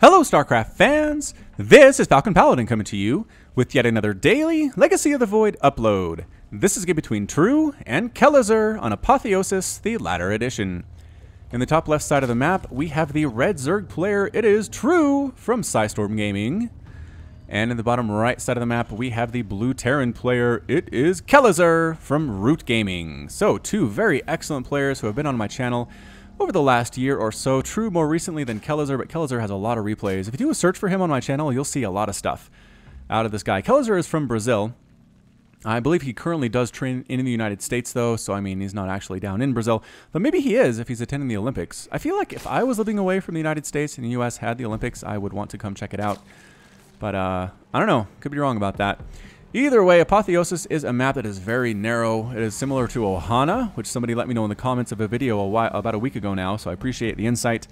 Hello StarCraft fans! This is Falcon Paladin coming to you with yet another daily Legacy of the Void upload. This is a game between True and Kelazhur on Apotheosis, the latter edition. In the top left side of the map, we have the red Zerg player. It is True from Storm Gaming. And in the bottom right side of the map, we have the blue Terran player. It is Kelazhur from Root Gaming. So, two very excellent players who have been on my channel over the last year or so. True more recently than Kelazhur, but Kelazhur has a lot of replays. If you do a search for him on my channel, you'll see a lot of stuff out of this guy. Kelazhur is from Brazil. I believe he currently does train in the United States, though, so I mean, he's not actually down in Brazil. But maybe he is if he's attending the Olympics. I feel like if I was living away from the United States and the US had the Olympics, I would want to come check it out. But, I don't know. Could be wrong about that. Either way, Apotheosis is a map that is very narrow. It is similar to Ohana, which somebody let me know in the comments of a video about a week ago now, so I appreciate the insight.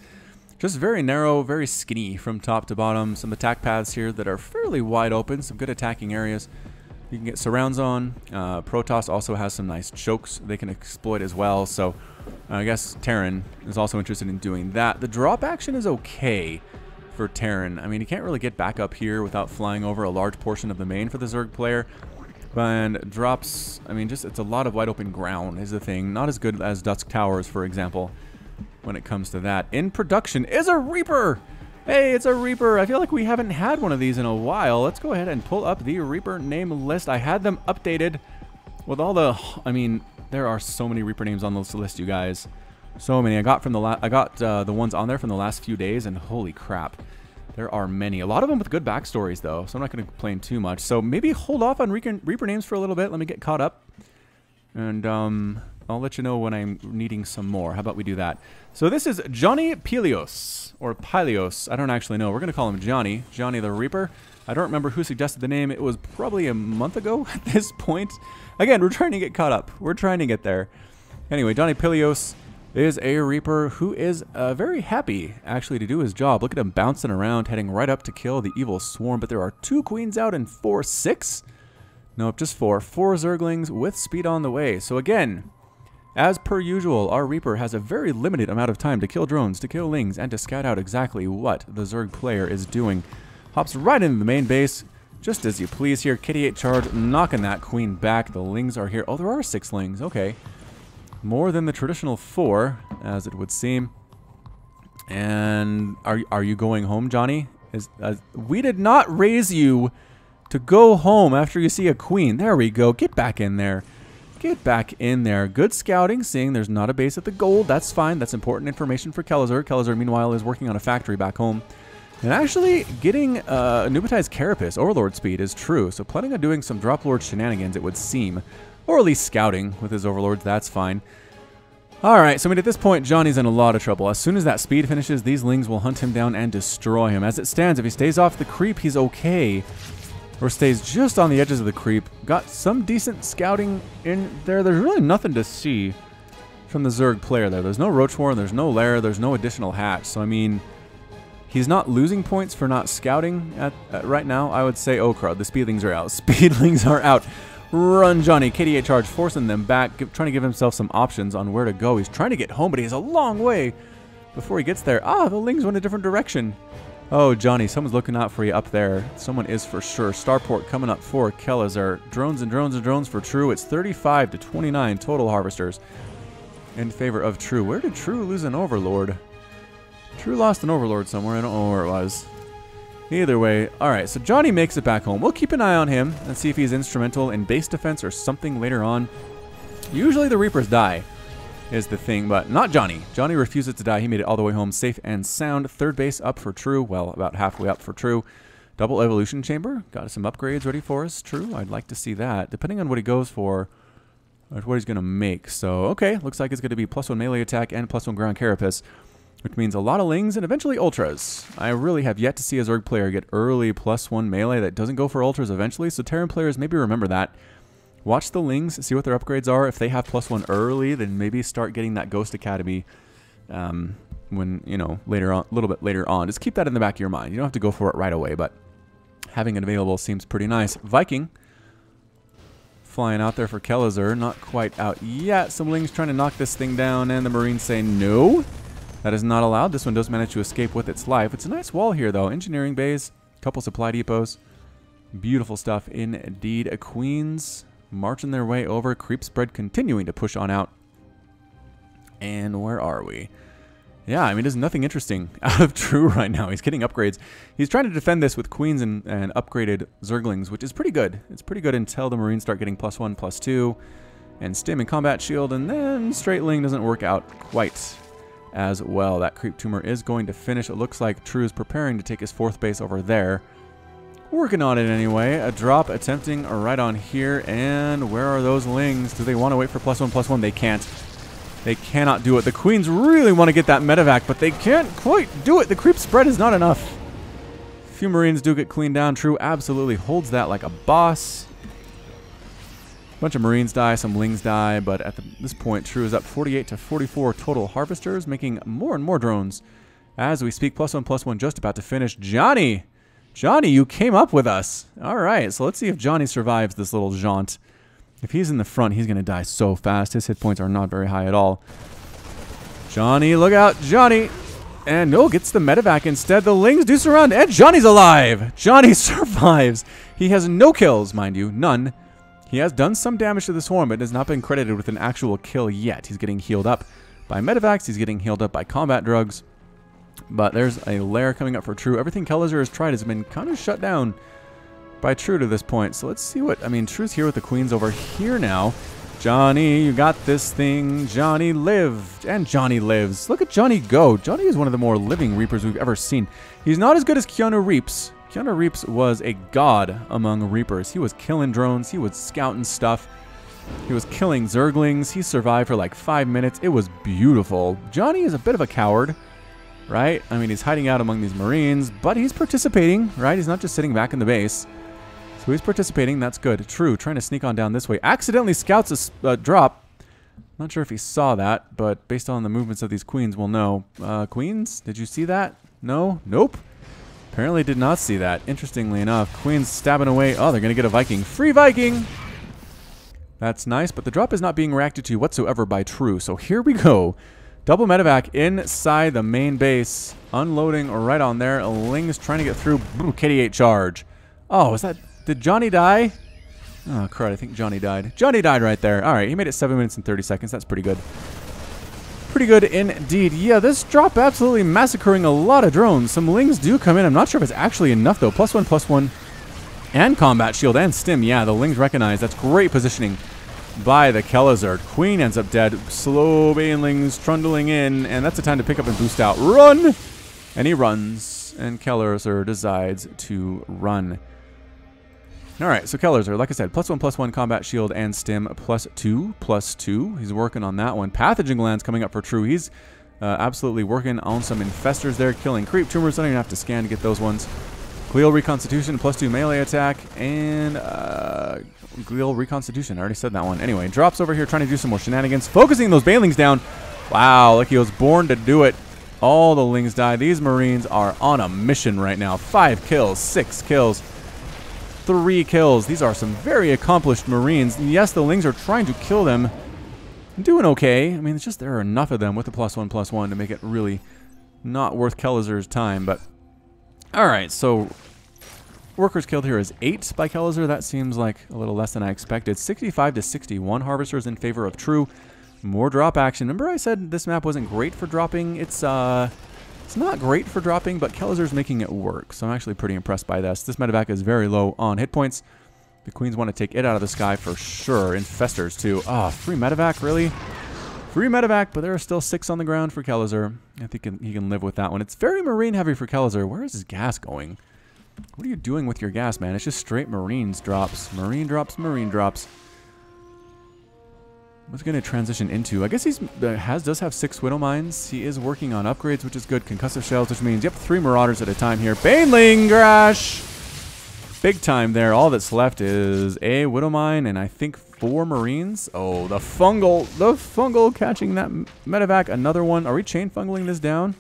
Just very narrow, very skinny from top to bottom. Some attack paths here that are fairly wide open, some good attacking areas. You can get surrounds on. Protoss also has some nice chokes they can exploit as well, so I guess Terran is also interested in doing that. The drop action is okay for Terran. I mean, you can't really get back up here without flying over a large portion of the main for the Zerg player. And drops, I mean, just it's a lot of wide open ground is the thing. Not as good as Dusk Towers, for example, when it comes to that. In production is a Reaper! Hey, it's a Reaper! I feel like we haven't had one of these in a while. Let's go ahead and pull up the Reaper name list. I had them updated with all the, I mean, there are so many Reaper names on this list, you guys. So many. I got the ones on there from the last few days, and holy crap, there are many. A lot of them with good backstories, though, so I'm not going to complain too much. So maybe hold off on Reaper names for a little bit. Let me get caught up, and I'll let you know when I'm needing some more. How about we do that? So this is Johnny Pelios, or Pylios. I don't actually know. We're going to call him Johnny. Johnny the Reaper. I don't remember who suggested the name. It was probably a month ago at this point. Again, we're trying to get caught up. We're trying to get there. Anyway, Johnny Pelios is a Reaper who is very happy, actually, to do his job. Look at him bouncing around, heading right up to kill the evil swarm. But there are 2 queens out and 6? Nope, just 4. 4 Zerglings with speed on the way. So again, as per usual, our Reaper has a very limited amount of time to kill drones, to kill lings, and to scout out exactly what the Zerg player is doing. Hops right into the main base, just as you please here. KD8 charge, knocking that queen back. The lings are here. Oh, there are 6 lings. Okay. More than the traditional 4, as it would seem. And are you going home, Johnny? We did not raise you to go home after you see a queen. There we go. Get back in there. Get back in there. Good scouting, seeing there's not a base at the gold. That's fine. That's important information for Kelazhur. Kelazhur, meanwhile, is working on a factory back home. And actually, getting Nubatized Carapace, Overlord speed, is True. So planning on doing some Drop Lord shenanigans, it would seem. Or at least scouting with his Overlords, that's fine. Alright, so I mean, at this point, Johnny's in a lot of trouble. As soon as that speed finishes, these lings will hunt him down and destroy him. As it stands, if he stays off the creep, he's okay. Or stays just on the edges of the creep. Got some decent scouting in there. There's really nothing to see from the Zerg player there. There's no Roach Warren, there's no Lair, there's no additional hatch. So, I mean, he's not losing points for not scouting right now. I would say, oh crud, the speedlings are out. Speedlings are out. Run, Johnny. KD8 charge, forcing them back, trying to give himself some options on where to go. He's trying to get home, but he has a long way before he gets there. Ah, the lings went a different direction. Oh, Johnny, someone's looking out for you up there. Someone is for sure. Starport coming up for Kelazhur. Drones and drones and drones for True. It's 35 to 29 total harvesters in favor of True. Where did True lose an Overlord? True lost an Overlord somewhere. I don't know where it was. Either way, alright, so Johnny makes it back home. We'll keep an eye on him and see if he's instrumental in base defense or something later on. Usually the Reapers die, is the thing, but not Johnny. Johnny refuses to die. He made it all the way home safe and sound. Third base up for True. Well, about halfway up for True. Double evolution chamber. Got some upgrades ready for us. True. I'd like to see that. Depending on what he goes for, or what he's going to make. So, okay. Looks like it's going to be +1 melee attack and +1 ground carapace, which means a lot of lings and eventually ultras. I really have yet to see a Zerg player get early +1 melee that doesn't go for ultras eventually, so Terran players maybe remember that. Watch the lings, see what their upgrades are. If they have +1 early, then maybe start getting that Ghost Academy when, you know, later on, a little bit later on. Just keep that in the back of your mind. You don't have to go for it right away, but having it available seems pretty nice. Viking flying out there for Kelazhur, not quite out yet. Some lings trying to knock this thing down, and the Marines say no. That is not allowed. This one does manage to escape with its life. It's a nice wall here, though. Engineering bays, couple supply depots. Beautiful stuff indeed. Queens marching their way over. Creep spread continuing to push on out. And where are we? Yeah, I mean, there's nothing interesting out of True right now. He's getting upgrades. He's trying to defend this with Queens and upgraded Zerglings, which is pretty good. It's pretty good until the Marines start getting +1, +2. And Stim and Combat Shield, and then Straightling doesn't work out quite as well. That Creep Tumor is going to finish. It looks like True is preparing to take his 4th base over there. Working on it anyway. A drop attempting right on here. And where are those Lings? Do they want to wait for +1, +1? They can't. They cannot do it. The Queens really want to get that medevac, but they can't quite do it. The creep spread is not enough. A few Marines do get cleaned down. True absolutely holds that like a boss. A bunch of Marines die, some Lings die, but at this point, True is up 48 to 44 total Harvesters, making more and more drones. As we speak, +1, +1 just about to finish. Johnny! Johnny, you came up with us. All right, so let's see if Johnny survives this little jaunt. If he's in the front, he's going to die so fast. His hit points are not very high at all. Johnny, look out. Johnny. And no, gets the medevac instead. The Lings do surround, and Johnny's alive. Johnny survives. He has no kills, mind you. None. He has done some damage to this horn, but has not been credited with an actual kill yet. He's getting healed up by medevacs. He's getting healed up by combat drugs. But there's a lair coming up for True. Everything Kelazhur has tried has been kind of shut down by True to this point. So let's see what... I mean, True's here with the Queens over here now. Johnny, you got this thing. Johnny lived. And Johnny lives. Look at Johnny go. Johnny is one of the more living Reapers we've ever seen. He's not as good as Keanu Reeves. Keanu Reeves was a god among Reapers. He was killing drones. He was scouting stuff. He was killing Zerglings. He survived for like 5 minutes. It was beautiful. Johnny is a bit of a coward, right? I mean, he's hiding out among these Marines, but he's participating, right? He's not just sitting back in the base. So he's participating. That's good. True, trying to sneak on down this way. Accidentally scouts a drop. Not sure if he saw that, but based on the movements of these Queens, we'll know. Queens, did you see that? No? Nope. Apparently did not see that. Interestingly enough, Queens stabbing away. Oh, they're going to get a Viking. Free Viking! That's nice, but the drop is not being reacted to whatsoever by True. So here we go. Double medevac inside the main base. Unloading right on there. Ling's trying to get through. KD8 charge. Oh, is that... Did Johnny die? Oh, crud. I think Johnny died. Johnny died right there. All right, he made it 7 minutes and 30 seconds. That's pretty good. Pretty good indeed. Yeah, this drop absolutely massacring a lot of drones. Some Lings do come in. I'm not sure if it's actually enough, though. +1, +1. And combat shield and stim. Yeah, the Lings recognize. That's great positioning by the Kelazhur. Queen ends up dead. Slow Banelings trundling in, and that's the time to pick up and boost out. Run! And he runs, and Kelazhur decides to run. All right, so Kelazhur, like I said, +1, +1 combat shield and stim, +2, +2. He's working on that one. Pathogen glands coming up for True. He's absolutely working on some infestors there, killing creep tumors. I don't even have to scan to get those ones. Glial reconstitution, +2 melee attack, and glial reconstitution. I already said that one. Anyway, drops over here trying to do some more shenanigans, focusing those Banelings down. Wow, like he was born to do it. All the Lings die. These Marines are on a mission right now. 5 kills, 6 kills. 3 kills. These are some very accomplished Marines. Yes, the Lings are trying to kill them. Doing okay. I mean, it's just there are enough of them with the +1, +1 to make it really not worth Kelazhur's time. But all right, so workers killed here is 8 by Kelazhur. That seems like a little less than I expected. 65 to 61 Harvesters in favor of True. More drop action. Remember I said this map wasn't great for dropping? It's not great for dropping, but Kelazhur's making it work. So I'm actually pretty impressed by this. This medevac is very low on hit points. The Queens want to take it out of the sky for sure. Infestors too. Oh, free medevac, really? Free medevac, but there are still 6 on the ground for Kelazhur. I think he can live with that one. It's very Marine heavy for Kelazhur. Where is his gas going? What are you doing with your gas, man? It's just straight Marines drops. Marine drops, Marine drops. What's going to transition into? I guess he does have 6 Widow Mines. He is working on upgrades, which is good. Concussive shells, which means, yep, 3 Marauders at a time here. Baneling crash! Big time there. All that's left is a Widow Mine and I think 4 Marines. Oh, the fungal catching that medevac. Another one. Are we chain fungling this down?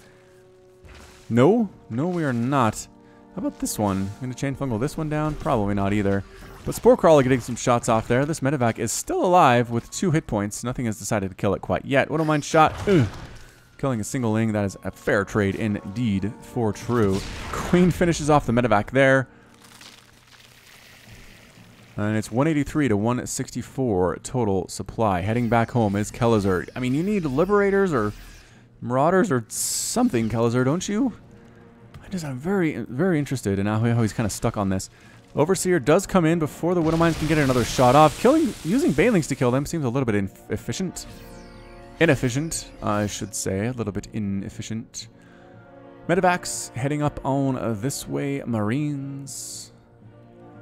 No, we are not. How about this one? Going to chain fungal this one down? Probably not either. But Spore Crawler getting some shots off there. This medevac is still alive with 2 hit points. Nothing has decided to kill it quite yet. Widow Mine shot. Ugh. Killing a single Ling, that is a fair trade indeed for True. Queen finishes off the medevac there. And it's 183 to 164 total supply. Heading back home is Kelazhur. I mean, you need Liberators or Marauders or something, Kelazhur, don't you? I'm very, very interested in how he's kind of stuck on this. Overseer does come in before the Widowmines can get another shot off. Using Banelings to kill them seems a little bit inefficient. Inefficient, I should say. A little bit inefficient. Medevacs heading up on this way. Marines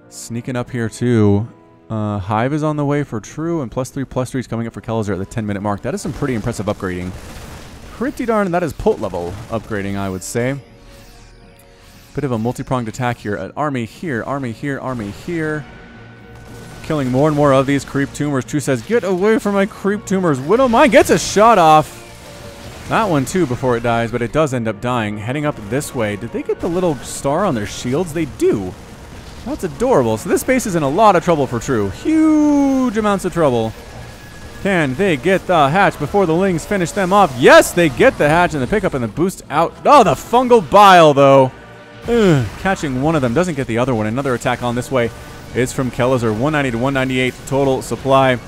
sneaking up here too. Hive is on the way for True, and +3/+3 is coming up for Kelazhur at the 10-minute mark. That is some pretty impressive upgrading. Pretty darn, that is Pult level upgrading, I would say. Bit of a multi-pronged attack here. An army here, army here, army here. Killing more and more of these creep tumors. True says, get away from my creep tumors. Widowmine gets a shot off. That one too before it dies, but it does end up dying. Heading up this way. Did they get the little star on their shields? They do. That's adorable. So this base is in a lot of trouble for True. Huge amounts of trouble. Can they get the hatch before the Lings finish them off? Yes, they get the hatch and the pickup and the boost out. Oh, the fungal bile though. Catching one of them. Doesn't get the other one. Another attack on this way is from Kelazhur. 190 to 198 total supply.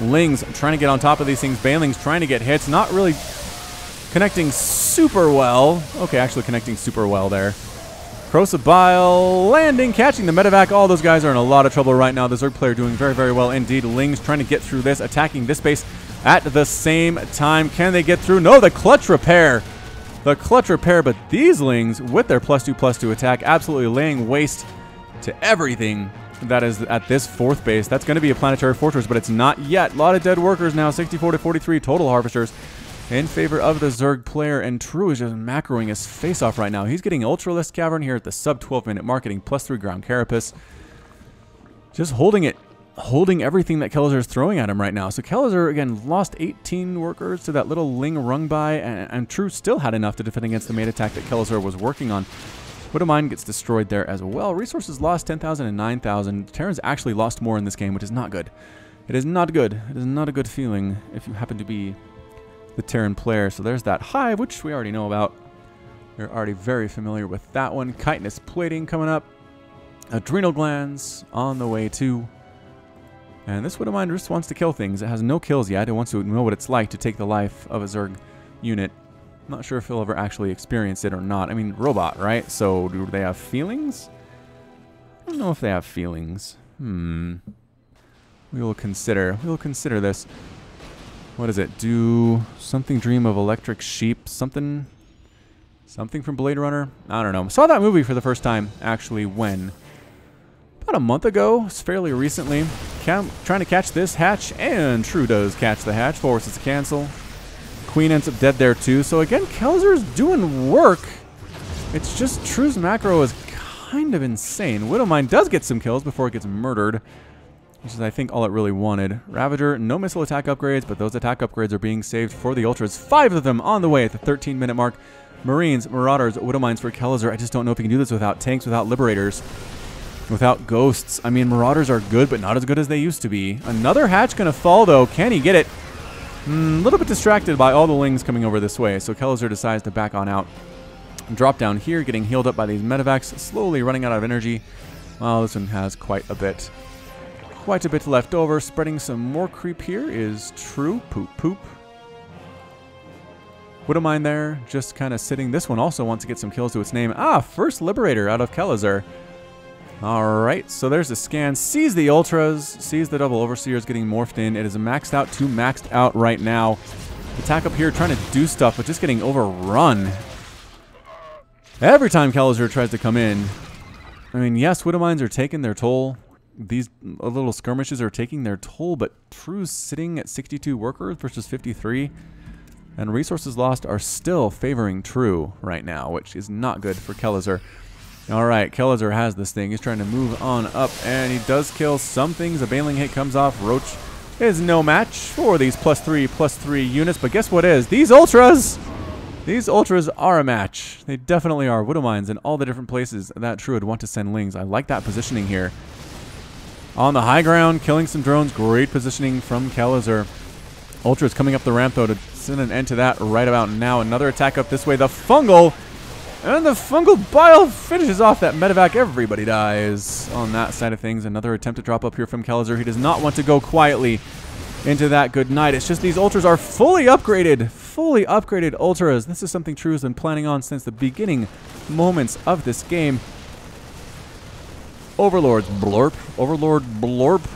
Lings trying to get on top of these things. Banelings trying to get hits. Not really connecting super well. Okay, actually connecting super well there. Corrosive Bile landing, catching the medevac. All those guys are in a lot of trouble right now. The Zerg player doing very, very well indeed. Lings trying to get through this, attacking this base at the same time. Can they get through? No, the clutch repair. The clutch repair, but these Lings with their +2/+2 attack absolutely laying waste to everything that is at this fourth base. That's going to be a planetary fortress, but it's not yet. A lot of dead workers now, 64 to 43 total harvesters in favor of the Zerg player, and True is just macroing his face off right now. He's getting Ultralisk Cavern here at the sub 12-minute mark, getting +3 ground carapace. Just holding it, holding everything that Kelazhur is throwing at him right now. So Kelazhur, again, lost 18 workers to that little Ling rung by, and True still had enough to defend against the main attack that Kelazhur was working on. Widowmine gets destroyed there as well. Resources lost 10,000 and 9,000. Terrans actually lost more in this game, which is not good. It is not good. It is not a good feeling if you happen to be the Terran player. So there's that Hive, which we already know about. We're already very familiar with that one. Chitinous plating coming up. Adrenal glands on the way too. And this Widowmine just wants to kill things. It has no kills yet. It wants to know what it's like to take the life of a Zerg unit. I'm not sure if he'll ever actually experience it or not. I mean, robot, right? So do they have feelings? I don't know if they have feelings. We will consider. We will consider this. What is it? Do something dream of electric sheep? Something from Blade Runner? I don't know. Saw that movie for the first time, actually, when? About a month ago. It's fairly recently. Trying to catch this hatch, and True does catch the hatch. Forces to cancel. Queen ends up dead there too. So again, Kelazhur's doing work. It's just True's macro is kind of insane. Widowmine does get some kills before it gets murdered, which is, I think, all it really wanted. Ravager, no missile attack upgrades, but those attack upgrades are being saved for the Ultras. 5 of them on the way at the 13-minute mark. Marines, Marauders, Widowmines for Kelazhur. I just don't know if he can do this without tanks, without Liberators, without Ghosts. I mean, Marauders are good, but not as good as they used to be. Another hatch going to fall, though. Can he get it? A little bit distracted by all the Lings coming over this way, so Kelazhur decides to back on out. Drop down here, getting healed up by these medevacs, slowly running out of energy. Well, this one has quite a bit left over. Spreading some more creep here is True. Poop. Widowmine there, just kind of sitting. This one also wants to get some kills to its name. First Liberator out of Kelazhur. Alright, so there's the scan. Sees the Ultras, sees the double Overseers getting morphed in. It is maxed out to maxed out right now. Attack up here, trying to do stuff, but just getting overrun. Every time Kelazhur tries to come in. I mean, yes, Widowmines are taking their toll. These little skirmishes are taking their toll, but True's sitting at 62 workers versus 53. And resources lost are still favoring True right now, which is not good for Kelazhur. Alright, Kelazhur has this thing. He's trying to move on up, and he does kill some things. A Baneling hit comes off. Roach is no match for these +3/+3 units, but guess what is? These Ultras! These Ultras are a match. They definitely are. Widowmines in all the different places that True would want to send Lings. I like that positioning here. On the high ground, killing some drones. Great positioning from Kelazhur. Ultra is coming up the ramp, though, to send an end to that right about now. Another attack up this way. The fungal. And the fungal bile finishes off that medevac. Everybody dies on that side of things. Another attempt to drop up here from Kelazhur. He does not want to go quietly into that good night. It's just these ultras are fully upgraded. Fully upgraded ultras. This is something True has been planning on since the beginning moments of this game. Overlords blorp. Overlord blorp.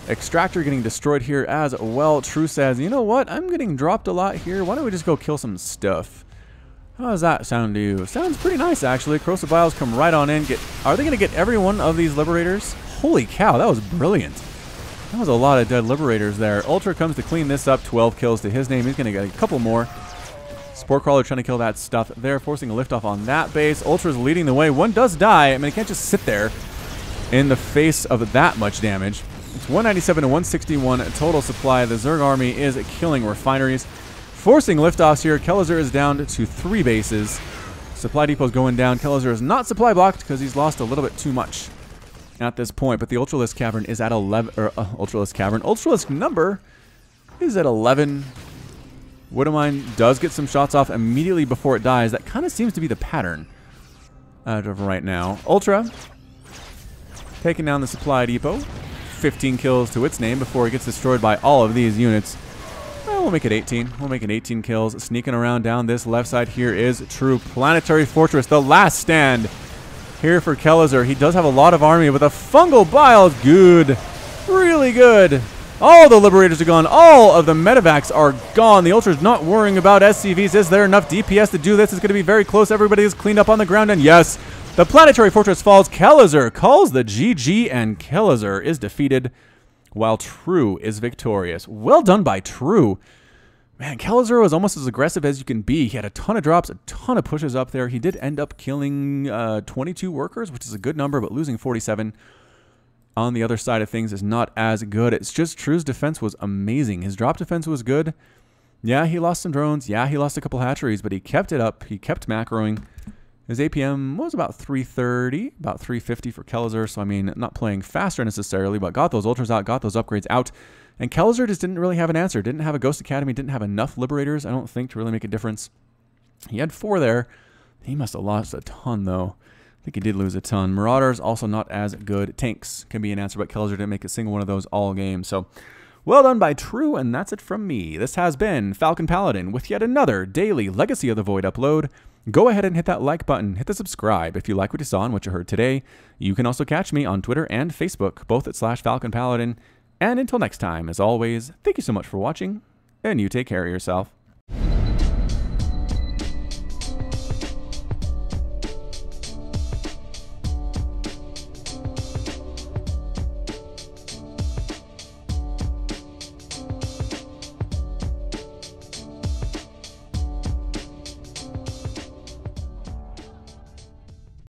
Extractor getting destroyed here as well. True says, you know what? I'm getting dropped a lot here. Why don't we just go kill some stuff? How does that sound to you? Sounds pretty nice, actually. Corrosive Biles come right on in. Are they going to get every one of these Liberators? Holy cow, that was brilliant. That was a lot of dead Liberators there. Ultra comes to clean this up. 12 kills to his name. He's going to get a couple more. Spore Crawler trying to kill that stuff there, forcing a liftoff on that base. Ultra's leading the way. One does die. I mean, he can't just sit there in the face of that much damage. It's 197 to 161 total supply. The Zerg army is killing refineries. Forcing liftoffs here. Kelazhur is down to 3 bases. Supply depot's going down. Kelazhur is not supply blocked because he's lost a little bit too much at this point. But the Ultralisk Cavern is at 11. Ultralisk number is at 11. Widowmine does get some shots off immediately before it dies. That kind of seems to be the pattern out of right now. Ultra taking down the supply depot. 15 kills to its name before it gets destroyed by all of these units. Well, we'll make it 18. We'll make it 18 kills. Sneaking around down this left side here is True. Planetary Fortress, the last stand here for Kelazhur. He does have a lot of army, but the fungal bile is good. Really good. All the Liberators are gone. All of the medevacs are gone. The Ultra's not worrying about SCVs. Is there enough DPS to do this? It's going to be very close. Everybody is cleaned up on the ground, and yes, the Planetary Fortress falls. Kelazhur calls the GG, and Kelazhur is defeated while True is victorious. Well done by True. Man, Kelazhur was almost as aggressive as you can be. He had a ton of drops, a ton of pushes up there. He did end up killing 22 workers, which is a good number, but losing 47 on the other side of things is not as good. It's just True's defense was amazing. His drop defense was good. Yeah, he lost some drones. Yeah, he lost a couple hatcheries, but he kept it up. He kept macroing. His APM was about 330, about 350 for Kelazhur. So, I mean, not playing faster necessarily, but got those ultras out, got those upgrades out. And Kelazhur just didn't really have an answer. Didn't have a Ghost Academy, didn't have enough Liberators, I don't think, to really make a difference. He had 4 there. He must have lost a ton, though. I think he did lose a ton. Marauders, also not as good. Tanks can be an answer, but Kelazhur didn't make a single one of those all game. So, well done by True, and that's it from me. This has been Falcon Paladin with yet another daily Legacy of the Void upload. Go ahead and hit that like button, hit the subscribe if you like what you saw and what you heard today. You can also catch me on Twitter and Facebook, both at /Falcon Paladin. And until next time, as always, thank you so much for watching, and you take care of yourself.